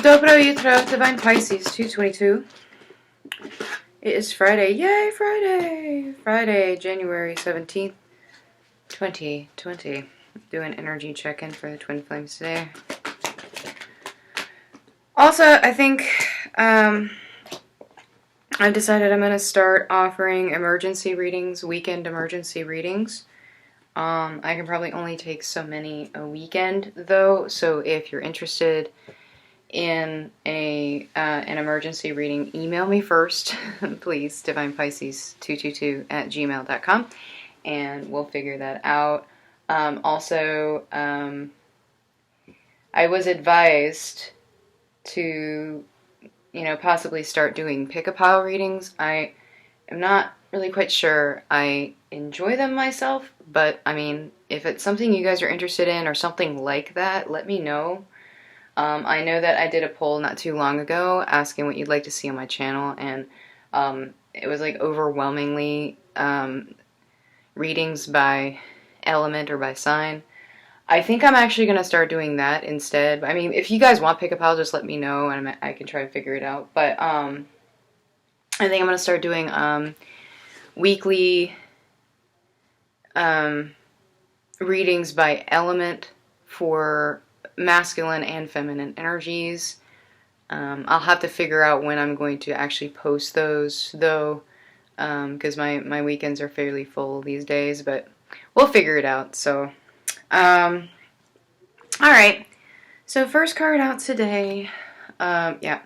Dobro jutro, Divine Pisces 222. It is Friday. Yay, Friday! Friday, January 17th, 2020. Do an energy check-in for the twin flames today. Also, I think I've decided I'm going to start offering emergency readings, weekend emergency readings. I can probably only take so many a weekend, though, so if you're interested in an emergency reading, email me first, please, divinepisces222@gmail.com, and we'll figure that out. Also, I was advised to, possibly start doing pick-a-pile readings. I am not really quite sure I enjoy them myself, but, I mean, if it's something you guys are interested in or something like that, let me know. I know that I did a poll not too long ago asking what you'd like to see on my channel, and it was like overwhelmingly readings by element or by sign. I think I'm actually going to start doing that instead. I mean, if you guys want pick-a-pile, just let me know and I can try to figure it out. But I think I'm going to start doing weekly readings by element for masculine and feminine energies. I'll have to figure out when I'm going to actually post those, though, because my weekends are fairly full these days, but we'll figure it out. So, alright. So first card out today, yeah.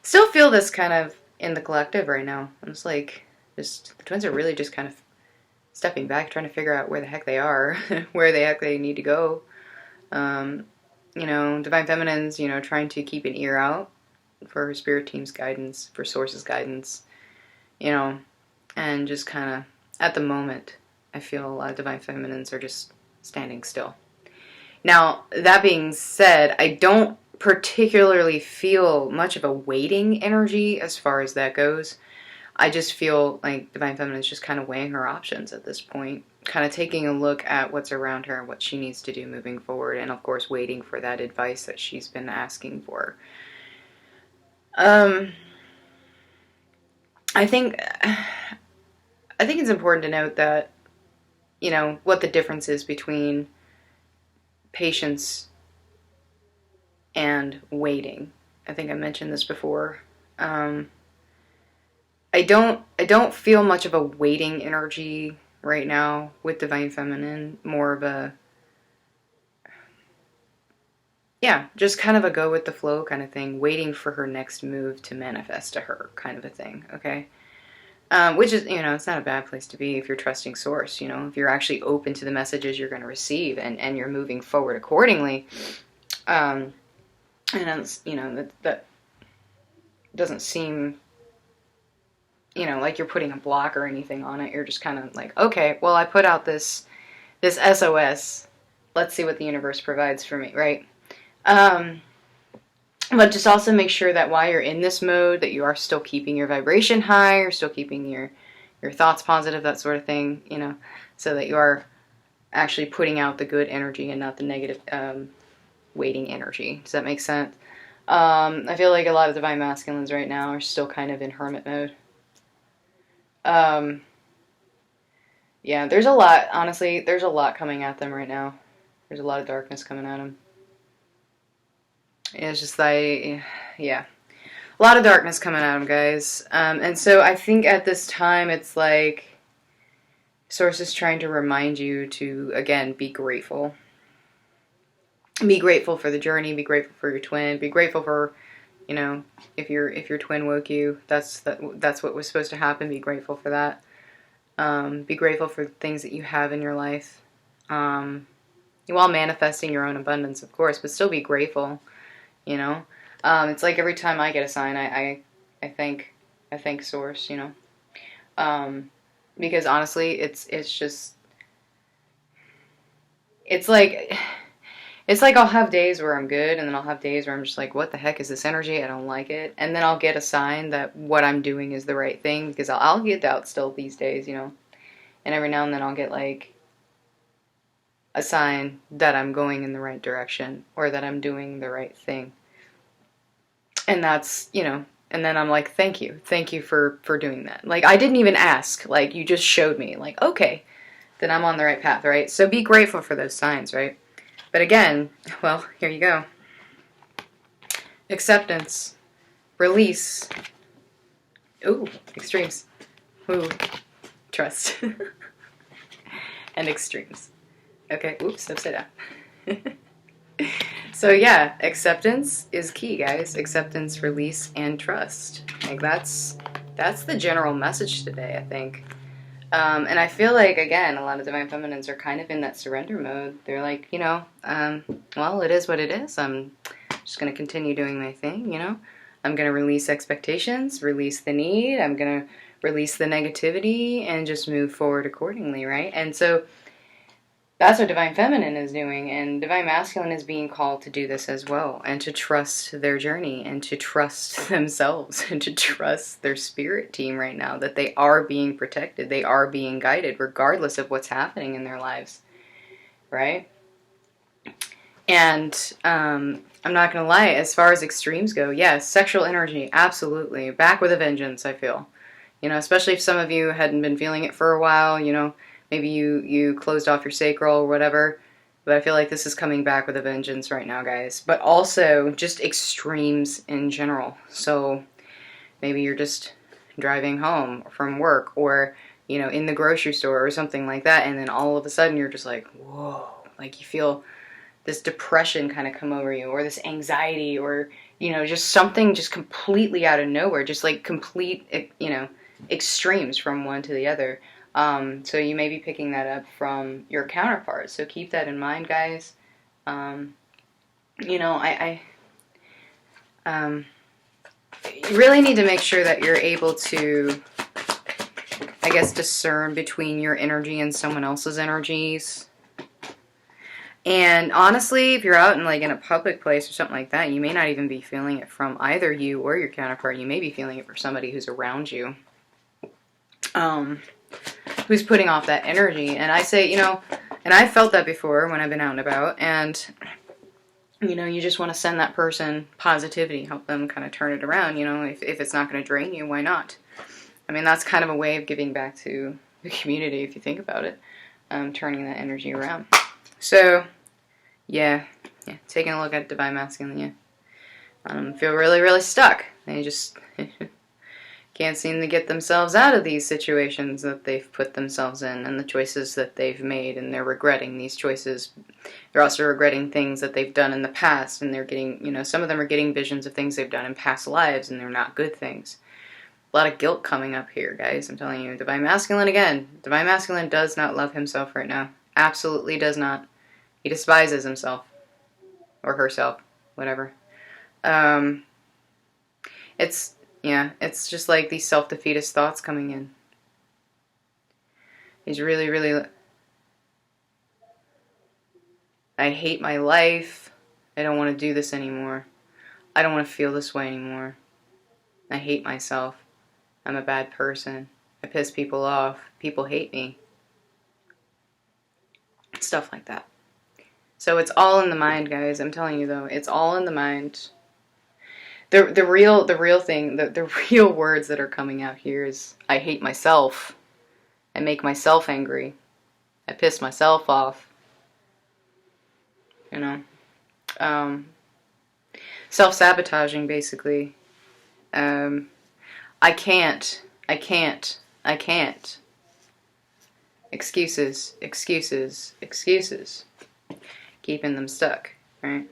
Still feel this kind of in the collective right now. I'm just like, the twins are really just kind of stepping back, trying to figure out where the heck they are, where the heck they need to go. Divine Feminines, trying to keep an ear out for Spirit Team's guidance, for Source's guidance, and just kind of, at the moment, I feel a lot of Divine Feminines are just standing still. Now, that being said, I don't particularly feel much of a waiting energy as far as that goes. I just feel like Divine Feminine is just kind of weighing her options at this point, kind of taking a look at what's around her and what she needs to do moving forward, and of course waiting for that advice that she's been asking for. I think it's important to note that, what the difference is between patience and waiting. I think I mentioned this before. I don't feel much of a waiting energy right now with Divine Feminine. More of a, just kind of a go with the flow kind of thing, waiting for her next move to manifest to her kind of a thing, okay? Which is, it's not a bad place to be if you're trusting Source, if you're actually open to the messages you're going to receive and you're moving forward accordingly. And it's, that doesn't seem, like you're putting a block or anything on it. You're just kind of like, okay, well, I put out this SOS. Let's see what the universe provides for me, right? But just also make sure that while you're in this mode, that you are still keeping your vibration high, you're still keeping your thoughts positive, that sort of thing, so that you are actually putting out the good energy and not the negative waiting energy. Does that make sense? I feel like a lot of Divine Masculines right now are still kind of in hermit mode. Yeah, there's a lot, honestly, there's a lot coming at them right now. There's a lot of darkness coming at them. It's just like, yeah, a lot of darkness coming at them, guys. And so I think at this time, it's like Source is trying to remind you to, again, be grateful. Be grateful for the journey, be grateful for your twin, be grateful for, if your twin woke you, that's what was supposed to happen. Be grateful for that. Be grateful for the things that you have in your life, while manifesting your own abundance, of course, but still be grateful. It's like every time I get a sign, I thank Source. Because honestly, it's like I'll have days where I'm good, and then I'll have days where I'm just like, what the heck is this energy? I don't like it. And then I'll get a sign that what I'm doing is the right thing, because I'll get doubt still these days, And every now and then I'll get like a sign that I'm going in the right direction or that I'm doing the right thing. And that's, you know, and then I'm like, thank you for doing that. Like, I didn't even ask, like, you just showed me, like, okay, then I'm on the right path, right? So be grateful for those signs, right? But again, well, here you go. Acceptance, release, ooh, extremes, ooh, trust, and extremes. Okay, oops, upside down. So yeah, acceptance is key, guys. Acceptance, release, and trust. Like, that's the general message today, I think. And I feel like, again, a lot of Divine Feminines are kind of in that surrender mode. They're like, you know, well, it is what it is. I'm just going to continue doing my thing, you know. I'm going to release expectations, release the need. I'm going to release the negativity and just move forward accordingly, right? And so that's what Divine Feminine is doing, and Divine Masculine is being called to do this as well, and to trust their journey, and to trust themselves, and to trust their spirit team right now, that they are being protected, they are being guided, regardless of what's happening in their lives, right? And I'm not going to lie, as far as extremes go, yes, sexual energy, absolutely, back with a vengeance, I feel. You know, especially if some of you hadn't been feeling it for a while, you know, maybe you closed off your sacral or whatever, but I feel like this is coming back with a vengeance right now, guys. But also just extremes in general. So maybe you're just driving home from work, or, you know, in the grocery store or something like that, and then all of a sudden you're just like, whoa, like you feel this depression kind of come over you, or this anxiety, or, you know, just something just completely out of nowhere, just like complete, you know, extremes from one to the other. So you may be picking that up from your counterpart. So keep that in mind, guys. You know, you really need to make sure that you're able to, I guess, discern between your energy and someone else's energies. And honestly, if you're out in, like, in a public place or something like that, you may not even be feeling it from either you or your counterpart. You may be feeling it for somebody who's around you. Who's putting off that energy. And I say, you know, and I've felt that before when I've been out and about, and, you know, you just want to send that person positivity, help them kind of turn it around, you know, if it's not going to drain you, why not? I mean, that's kind of a way of giving back to the community, if you think about it, turning that energy around. So, yeah, taking a look at Divine Masculine, feel really, really stuck. They just can't seem to get themselves out of these situations that they've put themselves in, and the choices that they've made, and they're regretting these choices. They're also regretting things that they've done in the past, and they're getting, you know, some of them are getting visions of things they've done in past lives, and they're not good things. A lot of guilt coming up here, guys, I'm telling you. Divine Masculine, again, Divine Masculine does not love himself right now. Absolutely does not. He despises himself. Or herself. Whatever. It's just like these self-defeatist thoughts coming in. He's really, really... I hate my life. I don't want to do this anymore. I don't want to feel this way anymore. I hate myself. I'm a bad person. I piss people off. People hate me. Stuff like that. So it's all in the mind, guys. I'm telling you, though. It's all in the mind. The real thing, the real words that are coming out here is, I hate myself. I make myself angry. I piss myself off. You know? Self-sabotaging, basically. I can't. Excuses. Keeping them stuck, right?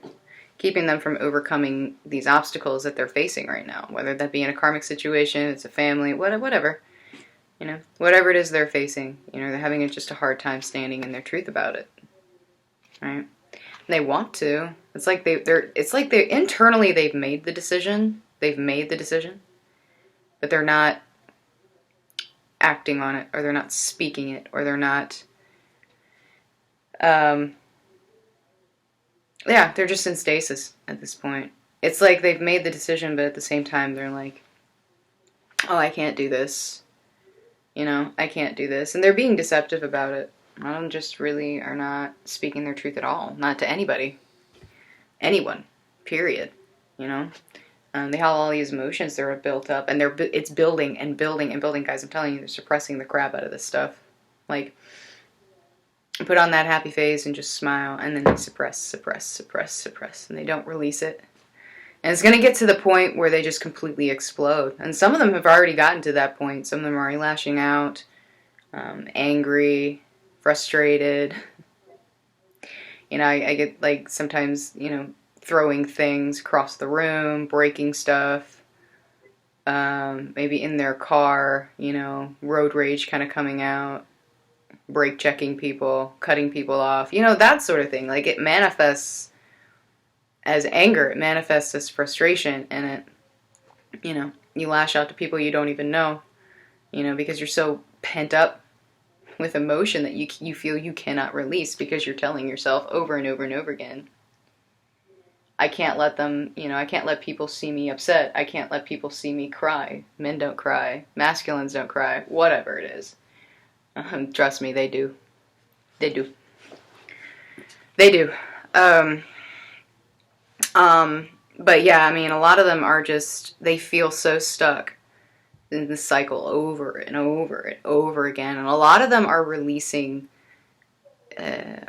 Keeping them from overcoming these obstacles that they're facing right now, whether that be in a karmic situation, it's a family, whatever, you know, whatever it is they're facing, you know, they're having just a hard time standing in their truth about it, right? And they want to. It's like they internally they've made the decision, but they're not acting on it, or they're not speaking it, or they're not, yeah, they're just in stasis at this point. It's like they've made the decision, but at the same time, they're like, oh, I can't do this. You know, I can't do this. And they're being deceptive about it. Them just really are not speaking their truth at all. Not to anybody. Anyone. Period. You know? They have all these emotions that are built up, and it's building and building and building. Guys, I'm telling you, they're suppressing the crap out of this stuff. Like, put on that happy face and just smile, and then they suppress, and they don't release it. And it's going to get to the point where they just completely explode. And some of them have already gotten to that point. Some of them are already lashing out, angry, frustrated. You know, I get, like, sometimes, you know, throwing things across the room, breaking stuff, maybe in their car, you know, road rage kind of coming out, brake checking people, cutting people off, you know, that sort of thing. Like, it manifests as anger, it manifests as frustration, and it, you know, you lash out to people you don't even know, you know, because you're so pent up with emotion that you feel you cannot release, because you're telling yourself over and over and over again, I can't let them, you know, I can't let people see me upset. I can't let people see me cry. Men don't cry. Masculines don't cry. Whatever it is. Trust me, they do. They do. They do. But yeah, I mean, a lot of them are just, they feel so stuck in this cycle over and over and over again. And a lot of them are releasing,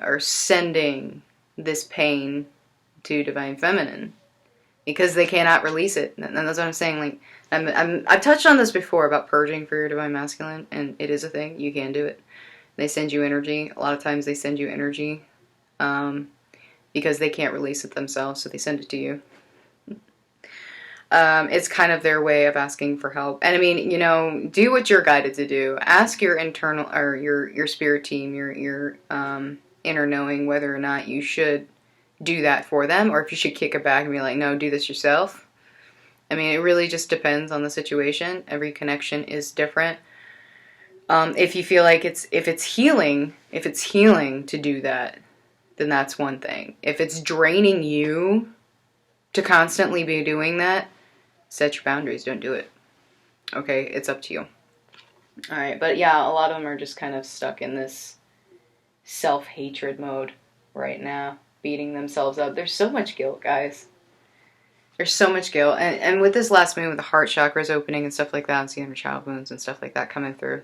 or sending this pain to Divine Feminine, because they cannot release it. And that's what I'm saying. Like, I've touched on this before about purging for your Divine Masculine, and it is a thing. You can do it. They send you energy. A lot of times they send you energy because they can't release it themselves, so they send it to you. It's kind of their way of asking for help. And I mean, you know, do what you're guided to do. Ask your internal, or your spirit team, your inner knowing, whether or not you should do that for them, or if you should kick it back and be like, no, do this yourself. I mean, it really just depends on the situation. Every connection is different. If you feel like if it's healing to do that, then that's one thing. If it's draining you to constantly be doing that, set your boundaries. Don't do it. Okay, it's up to you. All right, but yeah, a lot of them are just kind of stuck in this self-hatred mode right now, beating themselves up. There's so much guilt, guys. There's so much guilt. And with this last moon, with the heart chakras opening and stuff like that, and seeing their child wounds and stuff like that coming through,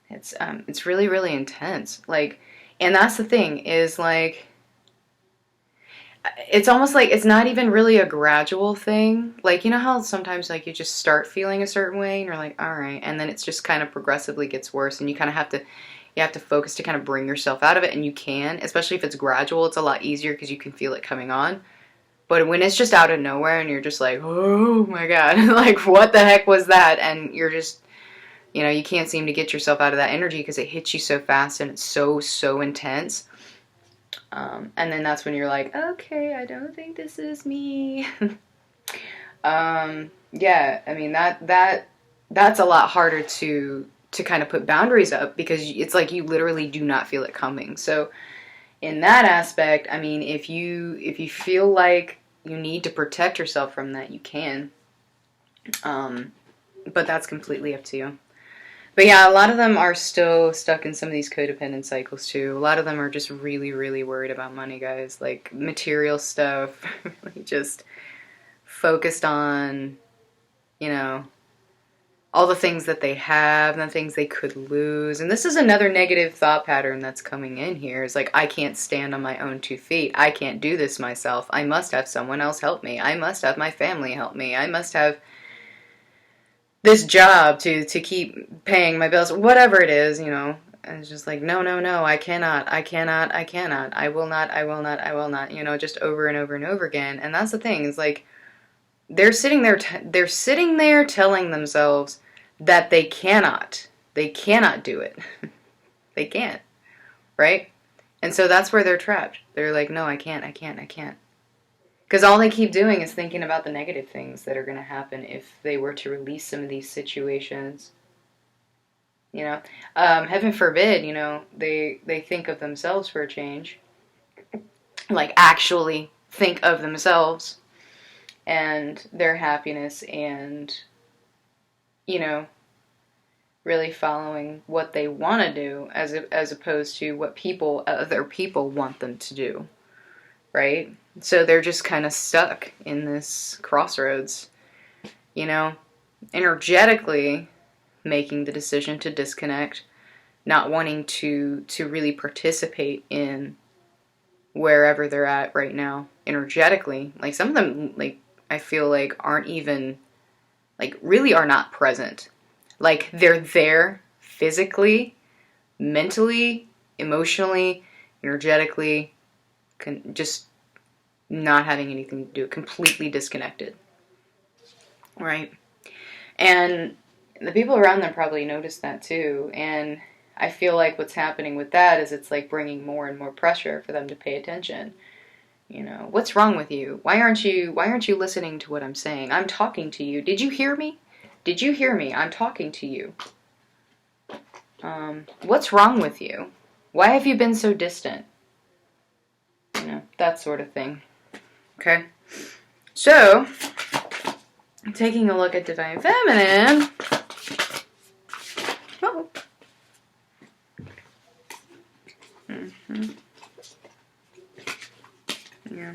it's really, really intense. Like, and that's the thing, is like, it's almost like it's not even really a gradual thing. Like, you know how sometimes, like, you just start feeling a certain way and you're like, all right, and then it's just kind of progressively gets worse, and you kind of have to focus to kind of bring yourself out of it, and you can, especially if it's gradual. It's a lot easier because you can feel it coming on. But when it's just out of nowhere and you're just like, oh my God, like, what the heck was that? And you're just, you know, you can't seem to get yourself out of that energy because it hits you so fast and it's so intense. And then that's when you're like, okay, I don't think this is me. Yeah, I mean, that's a lot harder to kind of put boundaries up, because it's like you literally do not feel it coming. So in that aspect, I mean, if you feel like you need to protect yourself from that, you can. But that's completely up to you. But yeah, a lot of them are still stuck in some of these codependent cycles too. A lot of them are just really, really worried about money, guys. Like, material stuff, really just focused on, you know, all the things that they have and the things they could lose. And this is another negative thought pattern that's coming in here. It's like, I can't stand on my own 2 feet. I can't do this myself. I must have someone else help me. I must have my family help me. I must have this job to keep paying my bills. Whatever it is, you know. And it's just like, no, I cannot. I will not, you know, just over and over and over again. And that's the thing. It's like, they're sitting there telling themselves that they cannot do it. They can't, right? And so that's where they're trapped. They're like, no, I can't. Because all they keep doing is thinking about the negative things that are going to happen if they were to release some of these situations. You know, heaven forbid, you know, they think of themselves for a change. Like, actually think of themselves and their happiness, and, you know, really following what they want to do as opposed to what other people want them to do, right? So they're just kind of stuck in this crossroads, you know, energetically making the decision to disconnect, not wanting to really participate in wherever they're at right now energetically. Like some of them, like I feel like aren't even, like really are not present. Like they're there physically, mentally, emotionally, energetically, just not having anything to do, completely disconnected, right? And the people around them probably notice that too, and I feel like what's happening with that is it's like bringing more and more pressure for them to pay attention. You know, what's wrong with you? Why aren't you listening to what I'm saying? I'm talking to you. Did you hear me? Did you hear me? I'm talking to you. What's wrong with you? Why have you been so distant? You know, that sort of thing. Okay? So, taking a look at Divine Feminine. Oh. Yeah.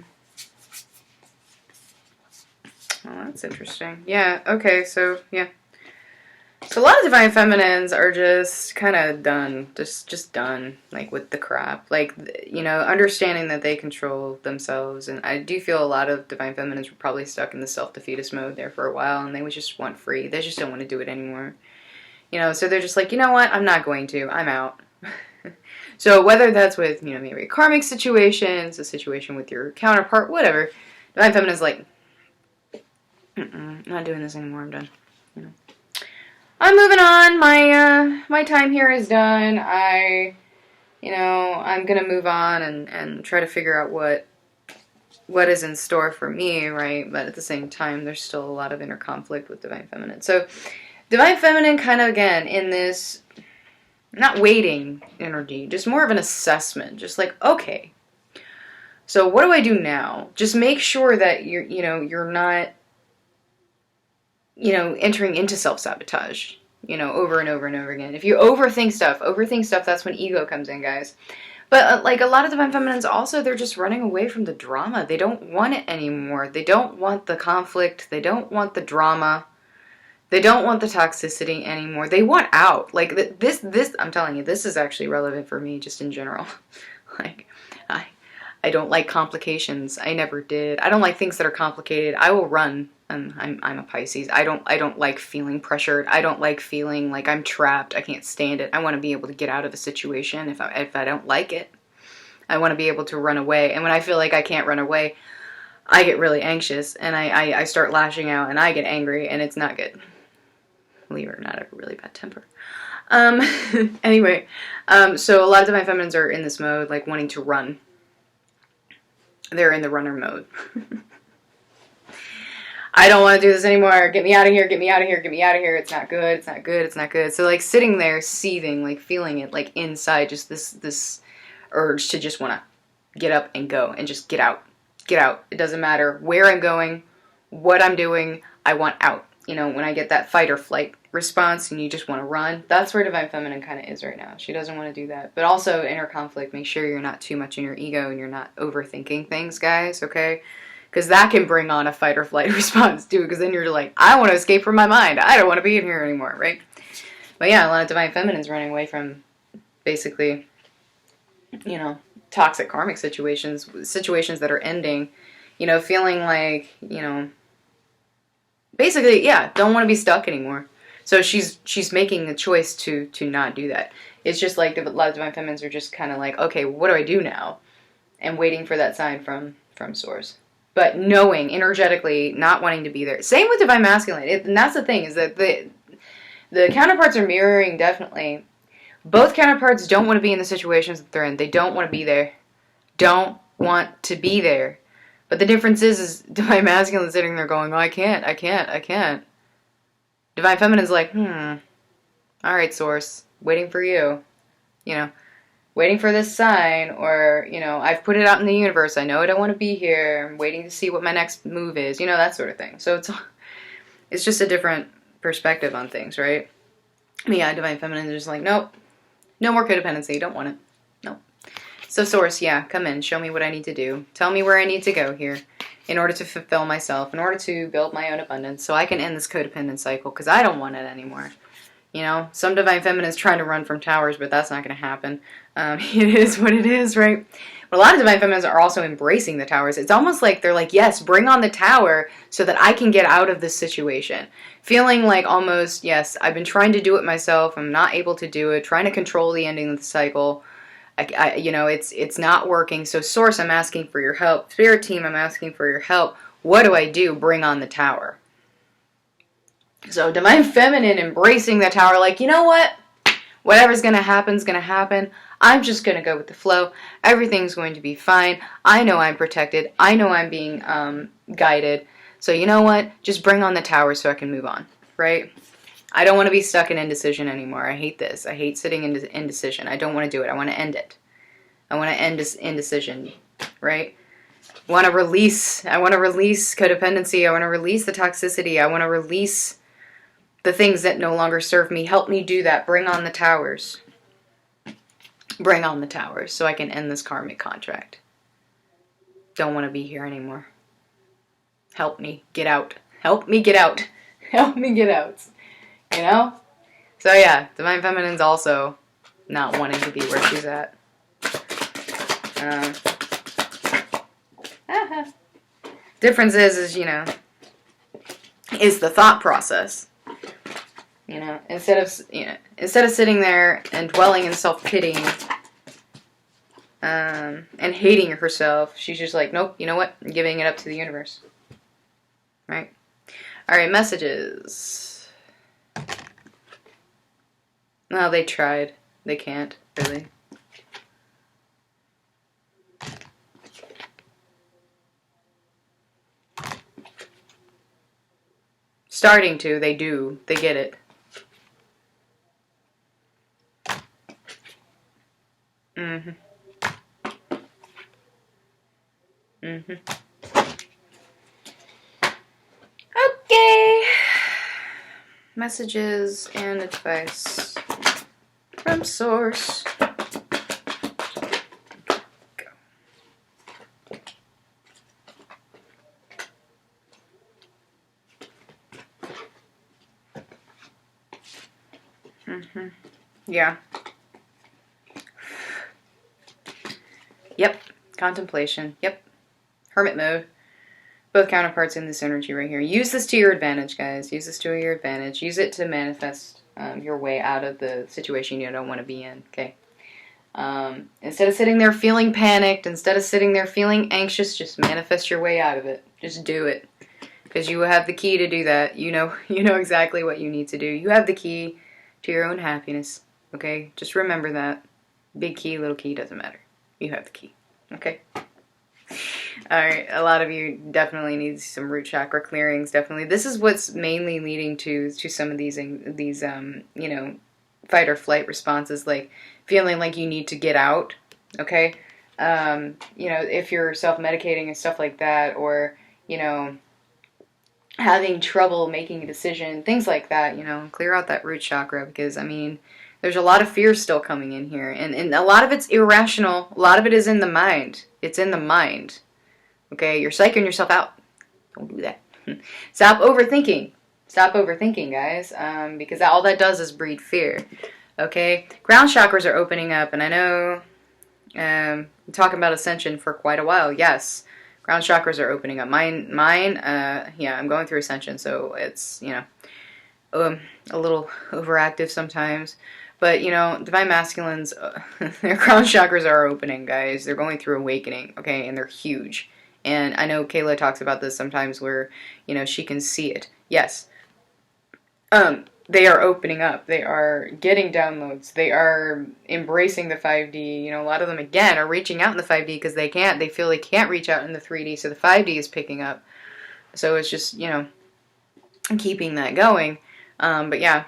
Well, that's interesting. Yeah, okay, so, yeah. So a lot of Divine Feminines are just kind of done. Just done, like, with the crap. Like, you know, understanding that they control themselves. And I do feel a lot of Divine Feminines were probably stuck in the self-defeatist mode there for a while, and they would just want free. They just don't want to do it anymore. You know, so they're just like, you know what? I'm not going to. I'm out. So whether that's with, you know, maybe a karmic situation, it's a situation with your counterpart, whatever. Divine Feminine is like, not doing this anymore. I'm done. You know, I'm moving on. My time here is done. I'm gonna move on and try to figure out what is in store for me, right? But at the same time, there's still a lot of inner conflict with Divine Feminine. So Divine Feminine kind of, again, in this, not waiting energy, just more of an assessment. Just like, okay, so what do I do now? Just make sure that you're not, entering into self-sabotage, over and over and over again. If you overthink stuff, that's when ego comes in, guys. But like a lot of Divine Feminines also, they're just running away from the drama. They don't want it anymore. They don't want the conflict. They don't want the drama. They don't want the toxicity anymore. They want out. Like this, I'm telling you, this is actually relevant for me just in general. Like, I don't like complications. I never did. I don't like things that are complicated. I will run. I'm a Pisces. I don't like feeling pressured. I don't like feeling like I'm trapped. I can't stand it. I want to be able to get out of a situation if I don't like it. I want to be able to run away. And when I feel like I can't run away, I get really anxious and I start lashing out and I get angry and it's not good. Believe it or not, I have a really bad temper. Anyway, so a lot of Divine Feminines are in this mode, like wanting to run. They're in the runner mode. I don't want to do this anymore. Get me out of here. Get me out of here. Get me out of here. It's not good. It's not good. It's not good. So like sitting there seething, like feeling it like inside, just this urge to just want to get up and go and just get out. Get out. It doesn't matter where I'm going, what I'm doing. I want out. You know, when I get that fight or flight response and you just want to run, that's where Divine Feminine kind of is right now. She doesn't want to do that. But also inner conflict, make sure you're not too much in your ego and you're not overthinking things, guys, okay? Because that can bring on a fight or flight response too, because then you're like, I want to escape from my mind. I don't want to be in here anymore, right? But yeah, a lot of Divine Feminines running away from basically, toxic karmic situations that are ending, feeling like, basically, yeah, don't want to be stuck anymore. So she's making the choice to not do that. It's just like a lot of Divine Feminines are just kind of like, okay, what do I do now? And waiting for that sign from Source. But knowing, energetically, not wanting to be there. Same with Divine Masculine. And that's the thing, is that the counterparts are mirroring, definitely. Both counterparts don't want to be in the situations that they're in. They don't want to be there. Don't want to be there. But the difference is Divine Masculine sitting there going, oh, I can't. Divine Feminine's like, alright, Source, waiting for you. Waiting for this sign, or, I've put it out in the universe. I know I don't want to be here. I'm waiting to see what my next move is. That sort of thing. So it's just a different perspective on things, right? But yeah, Divine Feminine is just like, nope. No more codependency. Don't want it. Nope. So Source, yeah, come in. Show me what I need to do. Tell me where I need to go here. in order to fulfill myself, in order to build my own abundance, so I can end this codependent cycle, because I don't want it anymore. You know, some Divine Feminines trying to run from towers, but that's not going to happen. It is what it is, right? But a lot of Divine Feminines are also embracing the towers. It's almost like they're like, yes, bring on the tower so that I can get out of this situation. Feeling like almost, yes, I've been trying to do it myself. I'm not able to do it. Trying to control the ending of the cycle. You know, it's not working. So Source, I'm asking for your help. Spirit Team, I'm asking for your help. What do I do? Bring on the tower. So Divine Feminine embracing the tower, like, you know what? Whatever's going to happen is going to happen. I'm just going to go with the flow. Everything's going to be fine. I know I'm protected. I know I'm being guided. So you know what? Just bring on the tower so I can move on, right? I don't want to be stuck in indecision anymore. I hate this. I hate sitting in indecision. I don't want to do it. I want to end it. I want to end this indecision, right? I want to release codependency. I want to release the toxicity. I want to release the things that no longer serve me. Help me do that. Bring on the towers. Bring on the towers so I can end this karmic contract. Don't want to be here anymore. Help me get out. Help me get out. Help me get out. You know? So yeah, Divine Feminine's also not wanting to be where she's at. Difference is, you know, is the thought process. You know, instead of sitting there and dwelling in self-pity and hating herself, she's just like, nope, you know what? I'm giving it up to the universe. Right? All right, messages. Well, they tried. They can't, really. Starting to, they do. They get it. Okay. Messages and advice from Source. Yeah. Yep. Contemplation. Yep. Hermit mode. Both counterparts in this energy right here. Use this to your advantage, guys. Use this to your advantage. Use it to manifest your way out of the situation you don't want to be in, okay? Instead of sitting there feeling panicked, instead of sitting there feeling anxious, just manifest your way out of it. Just do it. Because you have the key to do that. You know exactly what you need to do. You have the key to your own happiness, okay? Just remember that. Big key, little key, doesn't matter. You have the key, okay? Alright, a lot of you definitely need some root chakra clearings, definitely. This is what's mainly leading to some of these you know, fight or flight responses, like feeling like you need to get out, okay? You know, if you're self-medicating and stuff like that, or, you know, having trouble making a decision, things like that, you know, clear out that root chakra, because, I mean, there's a lot of fear still coming in here, and a lot of it's irrational. A lot of it is in the mind. It's in the mind. Okay, you're psyching yourself out. Don't do that. Stop overthinking. Stop overthinking, guys, because all that does is breed fear. Okay, ground chakras are opening up, and I know I'm talking about Ascension for quite a while. Yes, ground chakras are opening up. Mine, yeah, I'm going through Ascension, so it's, you know, a little overactive sometimes. But, you know, Divine Masculines, their crown chakras are opening, guys. They're going through awakening, okay? And they're huge. And I know Kayla talks about this sometimes where, you know, she can see it. Yes. They are opening up. They are getting downloads. They are embracing the 5D. You know, a lot of them, again, are reaching out in the 5D because they can't. They feel they can't reach out in the 3D, so the 5D is picking up. So it's just, you know, keeping that going. But, yeah.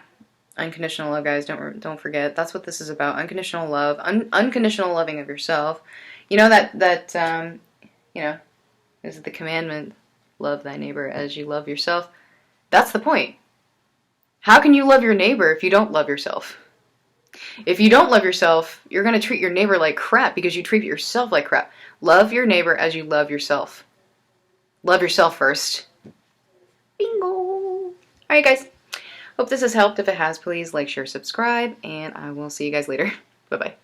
Unconditional love, guys. Don't forget. That's what this is about. Unconditional love. Unconditional loving of yourself. You know that you know, is the commandment, love thy neighbor as you love yourself. That's the point. How can you love your neighbor if you don't love yourself? If you don't love yourself, you're going to treat your neighbor like crap because you treat yourself like crap. Love your neighbor as you love yourself. love yourself first. Bingo! Alright guys, hope this has helped. If it has, please like, share, subscribe, and I will see you guys later. Bye-bye.